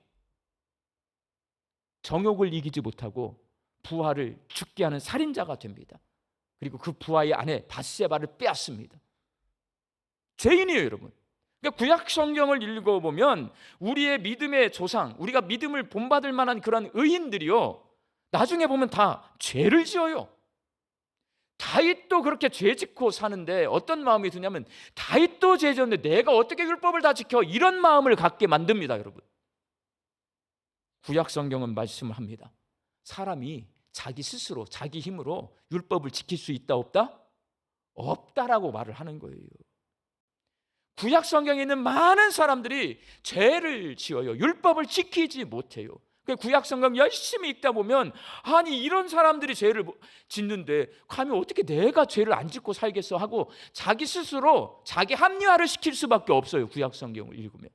정욕을 이기지 못하고 부하를 죽게 하는 살인자가 됩니다. 그리고 그 부하의 아내 밧세바를 빼앗습니다. 죄인이에요, 여러분. 그러니까 구약 성경을 읽어보면 우리의 믿음의 조상, 우리가 믿음을 본받을 만한 그런 의인들이요, 나중에 보면 다 죄를 지어요. 다윗도 그렇게 죄 짓고 사는데 어떤 마음이 드냐면, 다윗도 죄 지었는데 내가 어떻게 율법을 다 지켜, 이런 마음을 갖게 만듭니다. 여러분, 구약 성경은 말씀을 합니다. 사람이 자기 스스로, 자기 힘으로 율법을 지킬 수 있다 없다? 없다라고 말을 하는 거예요. 구약 성경에 있는 많은 사람들이 죄를 지어요. 율법을 지키지 못해요. 구약 성경 열심히 읽다 보면 아니 이런 사람들이 죄를 짓는데 감히 어떻게 내가 죄를 안 짓고 살겠어 하고 자기 스스로 자기 합리화를 시킬 수밖에 없어요. 구약 성경을 읽으면.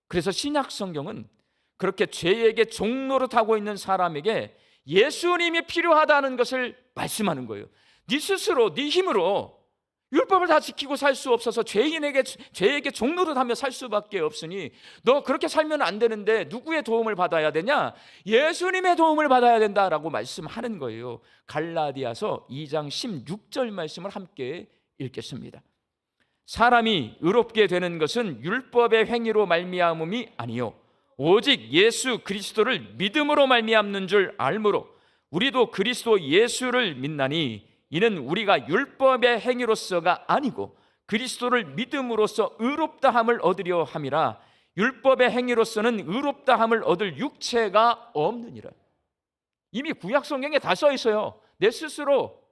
그래서 신약 성경은 그렇게 죄에게 종노릇하고 있는 사람에게 예수님이 필요하다는 것을 말씀하는 거예요. 네 스스로 네 힘으로 율법을 다 지키고 살 수 없어서 죄에게 종노릇하며 살 수밖에 없으니 너 그렇게 살면 안 되는데 누구의 도움을 받아야 되냐? 예수님의 도움을 받아야 된다라고 말씀하는 거예요. 갈라디아서 2장 16절 말씀을 함께 읽겠습니다. 사람이 의롭게 되는 것은 율법의 행위로 말미암음이 아니요 오직 예수 그리스도를 믿음으로 말미암는 줄 알므로 우리도 그리스도 예수를 믿나니 이는 우리가 율법의 행위로서가 아니고 그리스도를 믿음으로써 의롭다함을 얻으려 함이라. 율법의 행위로서는 의롭다함을 얻을 육체가 없느니라. 이미 구약 성경에 다 써 있어요. 내 스스로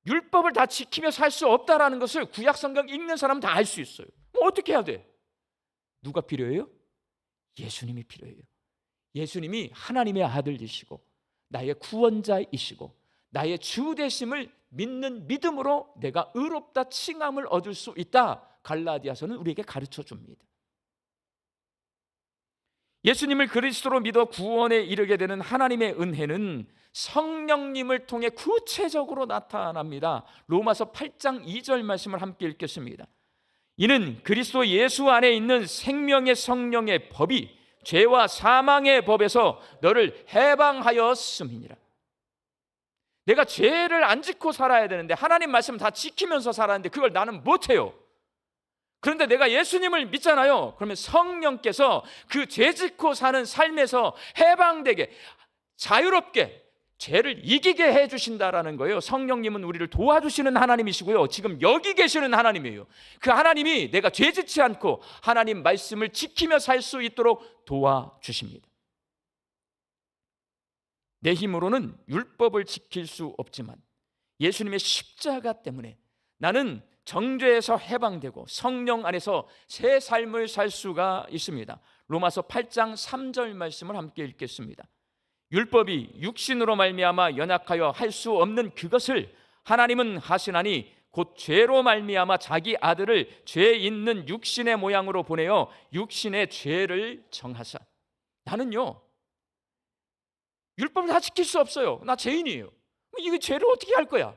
율법을 다 지키며 살 수 없다라는 것을 구약 성경 읽는 사람은 다 알 수 있어요. 뭐 어떻게 해야 돼? 누가 필요해요? 예수님이 필요해요. 예수님이 하나님의 아들이시고 나의 구원자이시고 나의 주 되심을 믿는 믿음으로 내가 의롭다 칭함을 얻을 수 있다. 갈라디아서는 우리에게 가르쳐 줍니다. 예수님을 그리스도로 믿어 구원에 이르게 되는 하나님의 은혜는 성령님을 통해 구체적으로 나타납니다. 로마서 8장 2절 말씀을 함께 읽겠습니다. 이는 그리스도 예수 안에 있는 생명의 성령의 법이 죄와 사망의 법에서 너를 해방하였음이니라. 내가 죄를 안 짓고 살아야 되는데 하나님 말씀 다 지키면서 살았는데 그걸 나는 못해요. 그런데 내가 예수님을 믿잖아요. 그러면 성령께서 그 죄 짓고 사는 삶에서 해방되게 자유롭게 죄를 이기게 해주신다라는 거예요. 성령님은 우리를 도와주시는 하나님이시고요. 지금 여기 계시는 하나님이에요. 그 하나님이 내가 죄 짓지 않고 하나님 말씀을 지키며 살 수 있도록 도와주십니다. 내 힘으로는 율법을 지킬 수 없지만 예수님의 십자가 때문에 나는 정죄에서 해방되고 성령 안에서 새 삶을 살 수가 있습니다. 로마서 8장 3절 말씀을 함께 읽겠습니다. 율법이 육신으로 말미암아 연약하여 할 수 없는 그것을 하나님은 하시나니 곧 죄로 말미암아 자기 아들을 죄 있는 육신의 모양으로 보내어 육신의 죄를 정하사. 나는요 율법을 다 지킬 수 없어요. 나 죄인이에요. 이거 죄를 어떻게 할 거야?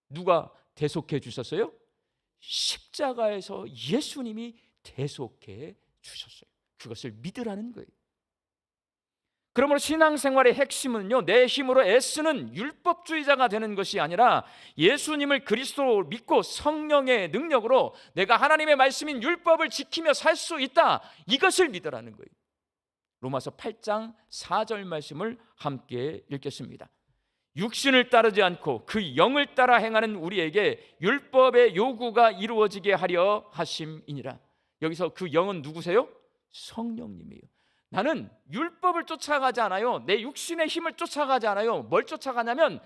누가 대속해 주셨어요? 십자가에서 예수님이 대속해 주셨어요. 그것을 믿으라는 거예요. 그러므로 신앙생활의 핵심은요, 내 힘으로 애쓰는 율법주의자가 되는 것이 아니라 예수님을 그리스도로 믿고 성령의 능력으로 내가 하나님의 말씀인 율법을 지키며 살 수 있다. 이것을 믿으라는 거예요. 로마서 8장 4절 말씀을 함께 읽겠습니다. 육신을 따르지 않고 그 영을 따라 행하는 우리에게 율법의 요구가 이루어지게 하려 하심이니라. 여기서 그 영은 누구세요? 성령님이에요. 나는 율법을 쫓아가지 않아요. 내 육신의 힘을 쫓아가지 않아요. 뭘 쫓아가냐면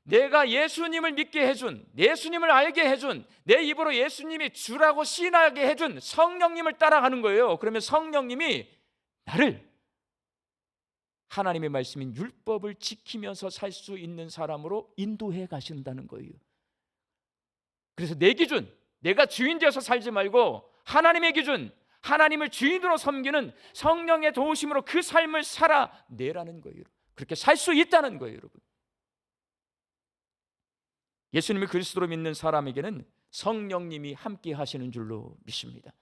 내가 예수님을 믿게 해준, 예수님을 알게 해준, 내 입으로 예수님이 주라고 시인하게 해준 성령님을 따라가는 거예요. 그러면 성령님이 나를 하나님의 말씀인 율법을 지키면서 살 수 있는 사람으로 인도해 가신다는 거예요. 그래서 내 기준, 내가 주인 되어서 살지 말고 하나님의 기준, 하나님을 주인으로 섬기는 성령의 도우심으로 그 삶을 살아내라는 거예요. 그렇게 살 수 있다는 거예요, 여러분. 예수님을 그리스도로 믿는 사람에게는 성령님이 함께 하시는 줄로 믿습니다.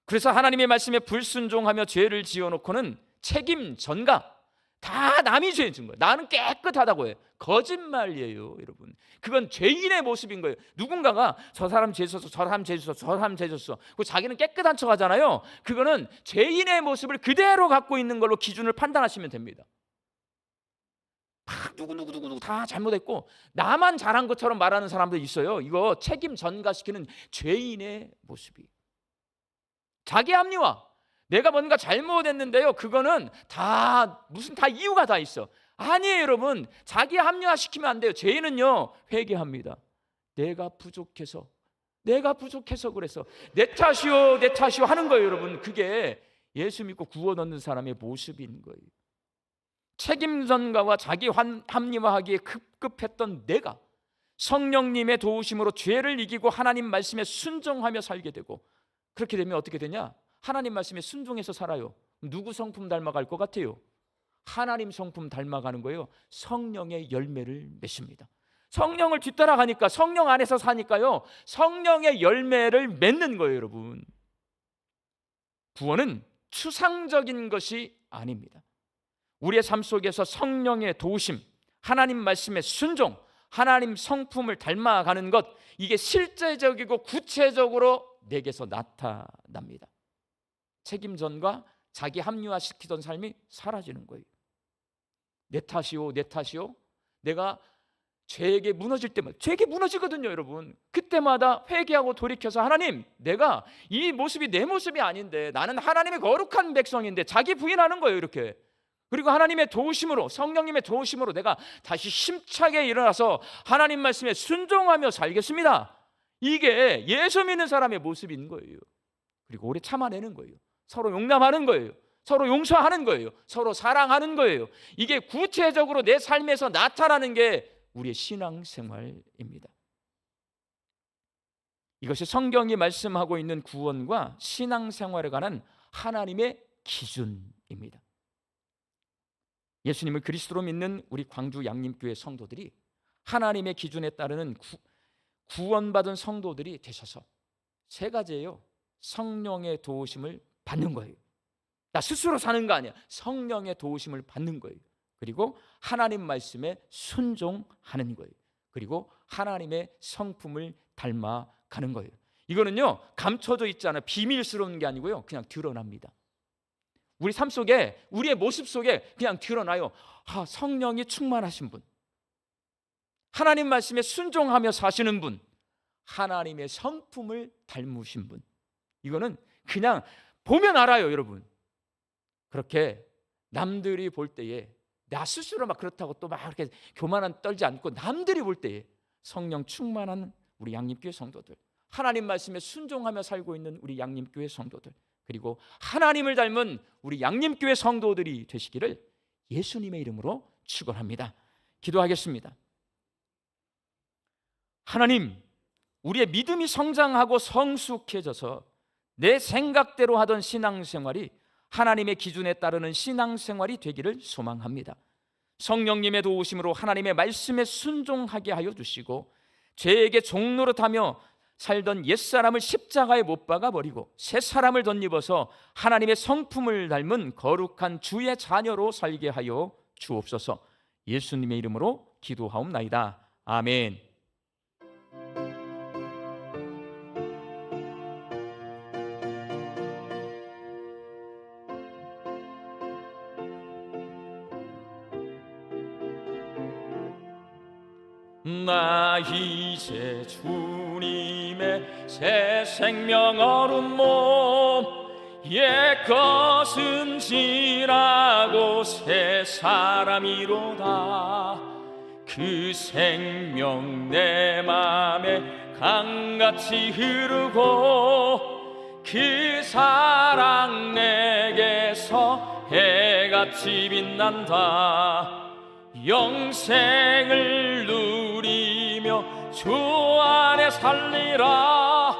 그래서 하나님의 말씀에 불순종하며 죄를 지어놓고는 책임 전가, 다 남이 죄 지은 거예요. 나는 깨끗하다고 해요. 거짓말이에요, 여러분. 그건 죄인의 모습인 거예요. 누군가가 저 사람 죄 졌어, 저 사람 죄 졌어, 저 사람 죄 졌어. 그리고 자기는 깨끗한 척 하잖아요. 그거는 죄인의 모습을 그대로 갖고 있는 걸로 기준을 판단하시면 됩니다. 누구 다 잘못했고 나만 잘한 것처럼 말하는 사람도 있어요. 이거 책임 전가시키는 죄인의 모습이에요. 자기 합리화. 내가 뭔가 잘못했는데요, 그거는 다 무슨 다 이유가 다 있어. 아니에요, 여러분. 자기 합리화시키면 안 돼요. 죄인은요 회개합니다. 내가 부족해서 그래서 내 탓이요 하는 거예요. 여러분, 그게 예수 믿고 구원 얻는 사람의 모습인 거예요. 책임 전가와 자기 합리화하기에 급급했던 내가 성령님의 도우심으로 죄를 이기고 하나님 말씀에 순종하며 살게 되고, 그렇게 되면 어떻게 되냐? 하나님 말씀에 순종해서 살아요. 누구 성품 닮아갈 것 같아요? 하나님 성품 닮아가는 거예요. 성령의 열매를 맺습니다. 성령을 뒤따라가니까, 성령 안에서 사니까요, 성령의 열매를 맺는 거예요. 여러분, 구원은 추상적인 것이 아닙니다. 우리의 삶 속에서 성령의 도우심, 하나님 말씀의 순종, 하나님 성품을 닮아가는 것, 이게 실제적이고 구체적으로 내게서 나타납니다. 책임전과 자기 합리화시키던 삶이 사라지는 거예요. 내 탓이요. 내가 죄에게 무너질 때마다, 죄에게 무너지거든요. 여러분, 그때마다 회개하고 돌이켜서, 하나님, 내가 이 모습이 내 모습이 아닌데, 나는 하나님의 거룩한 백성인데, 자기 부인하는 거예요. 이렇게. 그리고 하나님의 도우심으로, 성령님의 도우심으로 내가 다시 힘차게 일어나서 하나님 말씀에 순종하며 살겠습니다. 이게 예수 믿는 사람의 모습인 거예요. 그리고 오래 참아내는 거예요. 서로 용납하는 거예요. 서로 용서하는 거예요. 서로 사랑하는 거예요. 이게 구체적으로 내 삶에서 나타나는 게 우리의 신앙생활입니다. 이것이 성경이 말씀하고 있는 구원과 신앙생활에 관한 하나님의 기준입니다. 예수님을 그리스도로 믿는 우리 광주 양림교회 성도들이 하나님의 기준에 따르는 구원받은 성도들이 되셔서 세 가지예요. 성령의 도우심을 받는 거예요. 나 스스로 사는 거 아니야. 성령의 도우심을 받는 거예요. 그리고 하나님 말씀에 순종하는 거예요. 그리고 하나님의 성품을 닮아가는 거예요. 이거는요, 감춰져 있지 않아요. 비밀스러운 게 아니고요, 그냥 드러납니다. 우리 삶 속에, 우리의 모습 속에 그냥 드러나요. 성령이 충만하신 분, 하나님 말씀에 순종하며 사시는 분, 하나님의 성품을 닮으신 분. 이거는 그냥 보면 알아요. 여러분, 그렇게 남들이 볼 때에, 나 스스로 막 그렇다고 또 막 이렇게 교만한 떨지 않고, 남들이 볼 때에 성령 충만한 우리 양림교회 성도들, 하나님 말씀에 순종하며 살고 있는 우리 양림교회 성도들, 그리고 하나님을 닮은 우리 양림교회 성도들이 되시기를 예수님의 이름으로 축원합니다. 기도하겠습니다. 하나님, 우리의 믿음이 성장하고 성숙해져서 내 생각대로 하던 신앙생활이 하나님의 기준에 따르는 신앙생활이 되기를 소망합니다. 성령님의 도우심으로 하나님의 말씀에 순종하게 하여 주시고, 죄에게 종노릇하며 살던 옛사람을 십자가에 못 박아 버리고 새 사람을 덧입어서 하나님의 성품을 닮은 거룩한 주의 자녀로 살게 하여 주옵소서. 예수님의 이름으로 기도하옵나이다. 아멘. 나 이제 주님의 새 생명 얻은 몸, 옛것은 지나고 새 사람이로다. 그 생명 내 맘에 강같이 흐르고, 그 사랑 내게서 해같이 빛난다. 영생을 누리며 주 안에 살리라.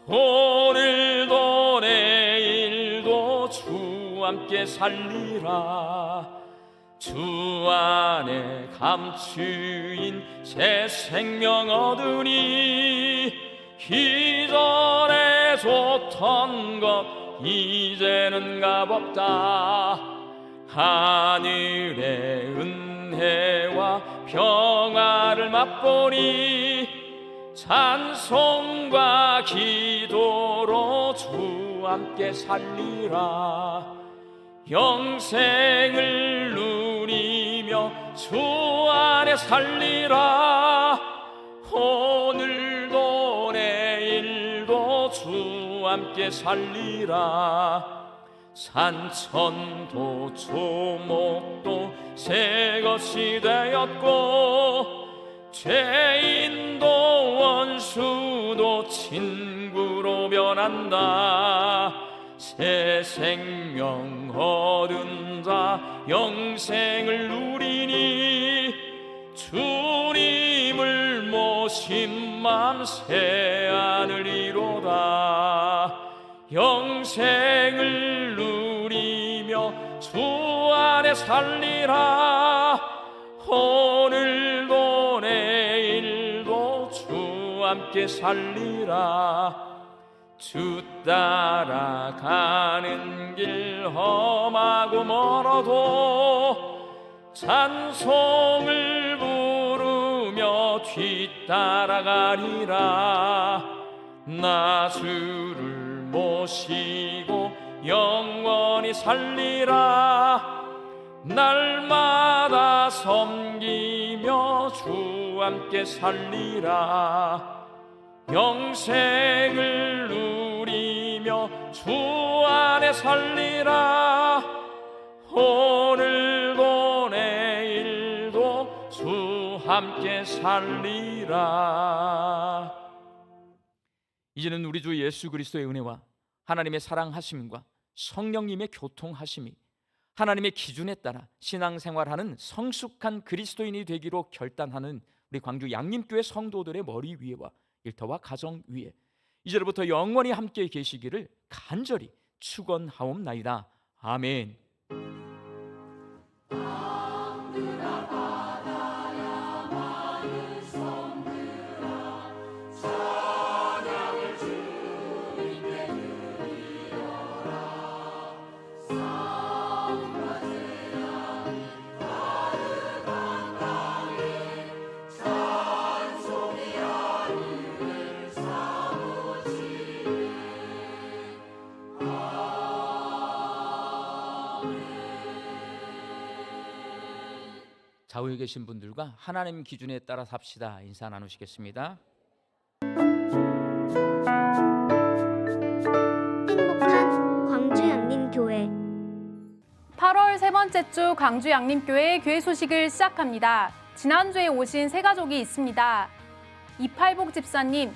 오늘도 내일도 주 함께 살리라. 주 안에 감추인 새 생명 얻으니, 이전에 좋던 것 이제는 값없다. 하늘의 은혜와 평화를 맛보니, 찬송과 기도로 주 함께 살리라. 영생을 누리며 주 안에 살리라. 오늘도 내일도 주 함께 살리라. 산천도 조목도 새 것이 되었고, 죄인도 원수도 친구로 변한다. 새 생명 얻은 자 영생을 누리니 주님을 모신 맘 새 하늘이로다. 영생을 누리며 주 안에 살리라. 오늘도 내일도 주 함께 살리라. 주 따라가는 길 험하고 멀어도 찬송을 부르며 뒤따라가리라. 나 주를 모시고 영원히 살리라. 날마다 섬기며 주 함께 살리라. 영생을 누리며 주 안에 살리라. 오늘도 내일도 주 함께 살리라. 이제는 우리 주 예수 그리스도의 은혜와 하나님의 사랑하심과 성령님의 교통하심이 하나님의 기준에 따라 신앙생활하는 성숙한 그리스도인이 되기로 결단하는 우리 광주 양림교회 성도들의 머리 위에와 일터와 가정 위에 이제로부터 영원히 함께 계시기를 간절히 축원하옵나이다. 아멘. 좌우에 계신 분들과 하나님 기준에 따라 삽시다 인사 나누시겠습니다. 행복한 광주 양림교회 8월 세 번째 주 광주 양림교회 교회 소식을 시작합니다. 지난주에 오신 새 가족이 있습니다. 이팔복 집사님,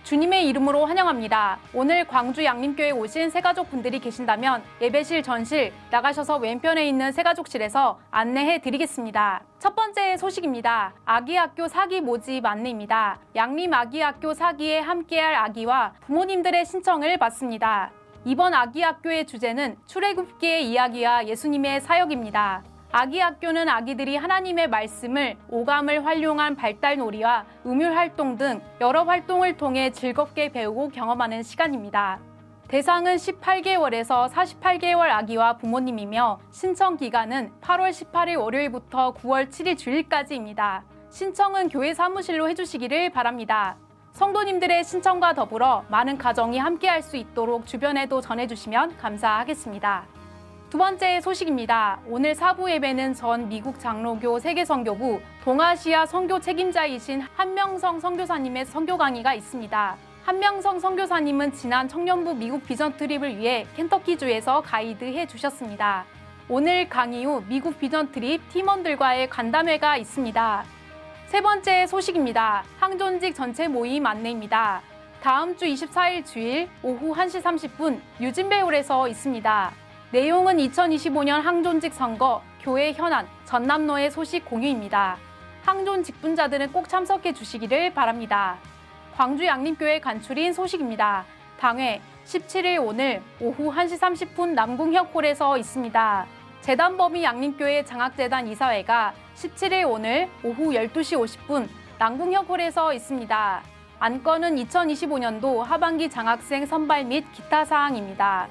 주님의 이름으로 환영합니다. 오늘 광주 양림교회에 오신 새가족 분들이 계신다면 예배실 전실 나가셔서 왼편에 있는 새가족실에서 안내해 드리겠습니다. 첫 번째 소식입니다. 아기학교 사기 모집 안내입니다. 양림 아기학교 사기에 함께할 아기와 부모님들의 신청을 받습니다. 이번 아기학교의 주제는 출애굽기의 이야기와 예수님의 사역입니다. 아기학교는 아기들이 하나님의 말씀을 오감을 활용한 발달놀이와 음율활동 등 여러 활동을 통해 즐겁게 배우고 경험하는 시간입니다. 대상은 18개월에서 48개월 아기와 부모님이며 신청 기간은 8월 18일 월요일부터 9월 7일 주일까지입니다. 신청은 교회 사무실로 해주시기를 바랍니다. 성도님들의 신청과 더불어 많은 가정이 함께할 수 있도록 주변에도 전해주시면 감사하겠습니다. 두 번째 소식입니다. 오늘 사부 예배는 전 미국 장로교 세계선교부 동아시아 선교 책임자이신 한명성 선교사님의 선교 강의가 있습니다. 한명성 선교사님은 지난 청년부 미국 비전 트립을 위해 켄터키주에서 가이드해 주셨습니다. 오늘 강의 후 미국 비전 트립 팀원들과의 간담회가 있습니다. 세 번째 소식입니다. 항존직 전체 모임 안내입니다. 다음 주 24일 주일 오후 1시 30분 유진배홀에서 있습니다. 내용은 2025년 항존직 선거, 교회 현안, 전남로의 소식 공유입니다. 항존 직분자들은 꼭 참석해 주시기를 바랍니다. 광주 양림교회 간추린 소식입니다. 당회 17일 오늘 오후 1시 30분 남궁혁홀에서 있습니다. 재단법인 양림교회 장학재단 이사회가 17일 오늘 오후 12시 50분 남궁혁홀에서 있습니다. 안건은 2025년도 하반기 장학생 선발 및 기타 사항입니다.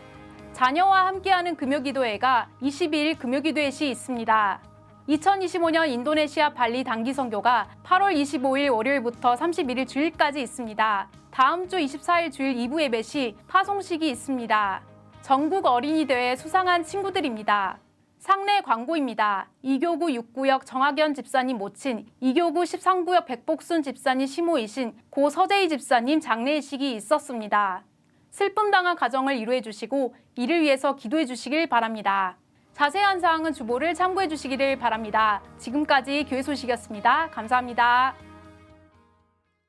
자녀와 함께하는 금요기도회가 22일 금요기도회 시 있습니다. 2025년 인도네시아 발리 단기 선교가 8월 25일 월요일부터 31일 주일까지 있습니다. 다음 주 24일 주일 2부 예배 시 파송식이 있습니다. 전국 어린이대회 수상한 친구들입니다. 상례 광고입니다. 2교구 6구역 정학연 집사님 모친, 2교구 13구역 백복순 집사님 시모이신 고 서재희 집사님 장례식이 있었습니다. 슬픔당한 가정을 위로해 주시고 이를 위해서 기도해 주시길 바랍니다. 자세한 사항은 주보를 참고해 주시기를 바랍니다. 지금까지 교회 소식이었습니다. 감사합니다.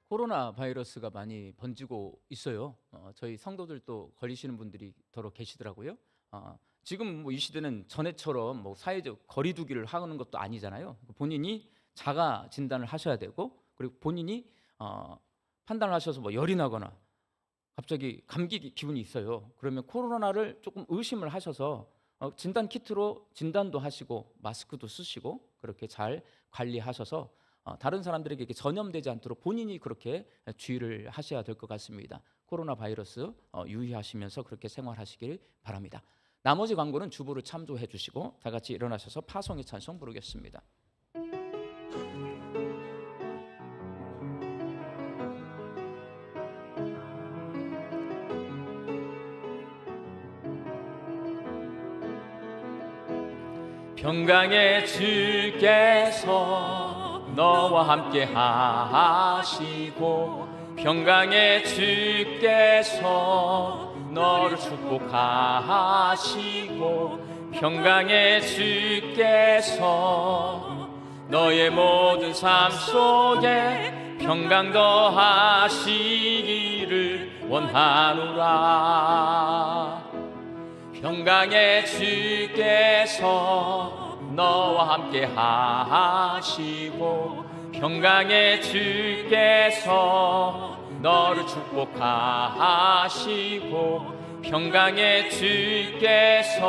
코로나 바이러스가 많이 번지고 있어요. 저희 성도들도 걸리시는 분들이 더러 계시더라고요. 지금 이 시대는 전에처럼 사회적 거리두기를 하는 것도 아니잖아요. 본인이 자가 진단을 하셔야 되고, 그리고 본인이 판단을 하셔서 열이 나거나 갑자기 감기 기분이 있어요. 그러면 코로나를 조금 의심을 하셔서 진단 키트로 진단도 하시고 마스크도 쓰시고 그렇게 잘 관리하셔서 다른 사람들에게 이렇게 전염되지 않도록 본인이 그렇게 주의를 하셔야 될 것 같습니다. 코로나 바이러스 유의하시면서 그렇게 생활하시길 바랍니다. 나머지 광고는 주보를 참조해 주시고 다 같이 일어나셔서 파송의 찬송 부르겠습니다. 평강의 주께서 너와 함께 하시고, 평강의 주께서 너를 축복하시고, 평강의 주께서 너의 모든 삶 속에 평강 더하시기를 원하노라. 평강의 주께서 너와 함께 하시고, 평강의 주께서 너를 축복하시고, 평강의 주께서